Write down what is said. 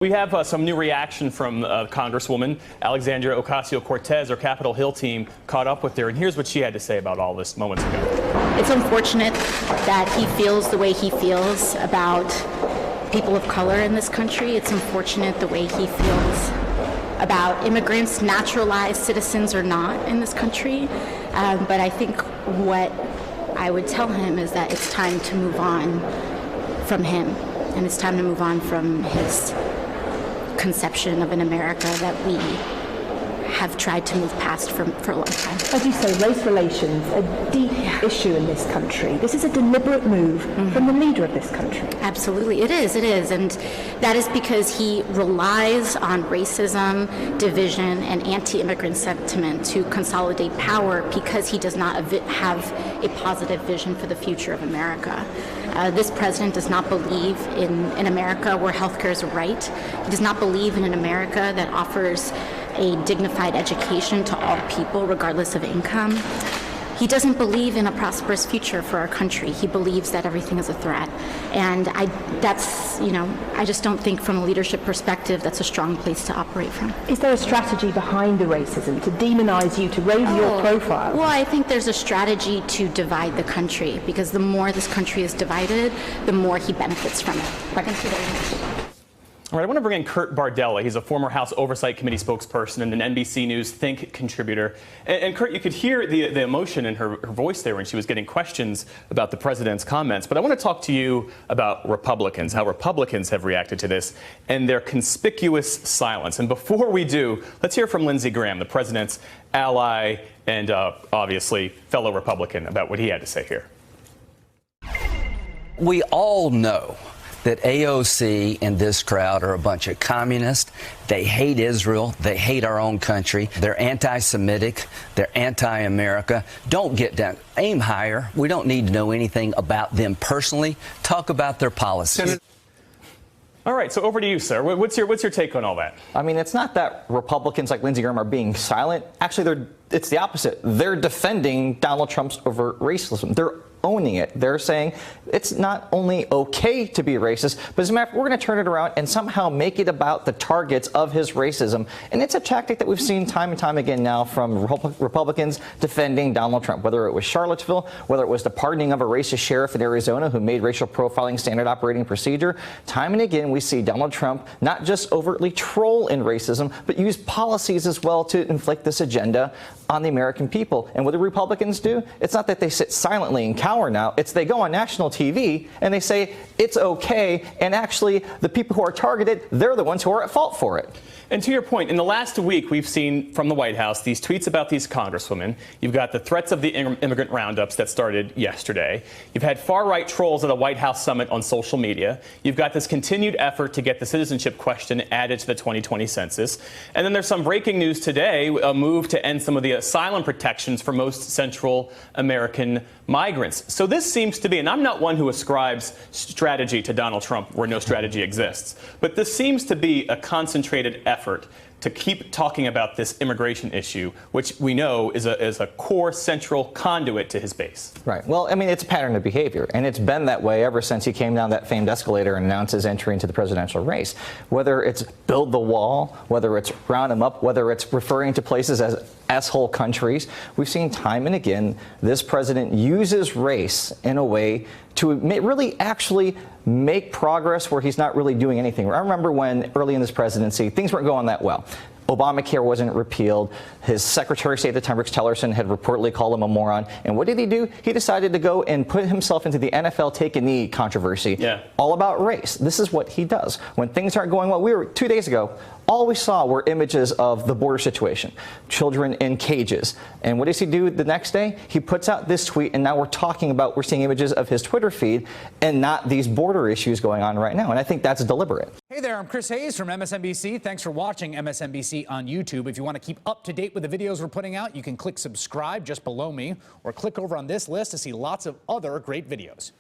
We have some new reaction from Congresswoman Alexandria Ocasio-Cortez. Our Capitol Hill team caught up with her, and here's what she had to say about all this moments ago. It's unfortunate that he feels the way he feels about people of color in this country. It's unfortunate the way he feels about immigrants, naturalized citizens or not, in this country. But I think what I would tell him is that it's time to move on from him, and it's time to move on from his conception of an America that we have tried to move past for a long time. As you say, race relations, a deep issue in this country. This is a deliberate move from the leader of this country. Absolutely, it is. And that is because he relies on racism, division, and anti-immigrant sentiment to consolidate power because he does not have a positive vision for the future of America. This president does not believe in an America where healthcare is a right. He does not believe in an America that offers a dignified education to all people, regardless of income. He doesn't believe in a prosperous future for our country. He believes that everything is a threat. And I just don't think from a leadership perspective that's a strong place to operate from. Is there a strategy behind the racism, to demonize you, to raise your profile? Well, I think there's a strategy to divide the country, because the more this country is divided, the more he benefits from it. Thank you very much. All right, I want to bring in Kurt Bardella. He's a former House Oversight Committee spokesperson and an NBC News Think contributor. And Kurt, you could hear the emotion in her voice there when she was getting questions about the president's comments. But I want to talk to you about Republicans, how Republicans have reacted to this, and their conspicuous silence. And before we do, let's hear from Lindsey Graham, the president's ally and obviously fellow Republican, about what he had to say here. We all know that AOC and this crowd are a bunch of communists. They hate Israel. They hate our own country. They're anti-Semitic. They're anti-America. Don't get down. Aim higher. We don't need to know anything about them personally. Talk about their policies. All right, so over to you, sir. What's your take on all that? I mean, it's not that Republicans like Lindsey Graham are being silent. Actually, it's the opposite. They're defending Donald Trump's overt racism. They're owning it. They're saying it's not only okay to be racist, but as a matter of fact, we're going to turn it around and somehow make it about the targets of his racism. And it's a tactic that we've seen time and time again now from Republicans defending Donald Trump, whether it was Charlottesville, whether it was the pardoning of a racist sheriff in Arizona who made racial profiling standard operating procedure. Time and again, we see Donald Trump not just overtly troll in racism, but use policies as well to inflict this agenda on the American people. And what do Republicans do? It's not that they sit silently and cower now. It's they go on national TV and they say it's okay, and actually the people who are targeted, they're the ones who are at fault for it. And to your point, in the last week, we've seen from the White House these tweets about these congresswomen. You've got the threats of the immigrant roundups that started yesterday. You've had far-right trolls at a White House summit on social media. You've got this continued effort to get the citizenship question added to the 2020 census. And then there's some breaking news today, a move to end some of the asylum protections for most Central American migrants. So this seems to be, and I'm not one who ascribes strategy to Donald Trump where no strategy exists, but this seems to be a concentrated effort to keep talking about this immigration issue, which we know is a core central conduit to his base. Right. Well, I mean, it's a pattern of behavior, and it's been that way ever since he came down that famed escalator and announced his entry into the presidential race. Whether it's build the wall, whether it's round him up, whether it's referring to places as asshole countries, we've seen time and again this president uses race in a way to really actually make progress where he's not really doing anything. I remember when early in this presidency, things weren't going that well. Obamacare wasn't repealed. His Secretary of State at the time, Rex Tillerson, had reportedly called him a moron. And what did he do? He decided to go and put himself into the NFL take a knee controversy. Yeah. All about race. This is what he does. When things aren't going well, 2 days ago, all we saw were images of the border situation, children in cages. And what does he do the next day? He puts out this tweet, and now we're seeing images of his Twitter feed and not these border issues going on right now. And I think that's deliberate. Hey there, I'm Chris Hayes from MSNBC. Thanks for watching MSNBC on YouTube. If you want to keep up to date with the videos we're putting out, you can click subscribe just below me or click over on this list to see lots of other great videos.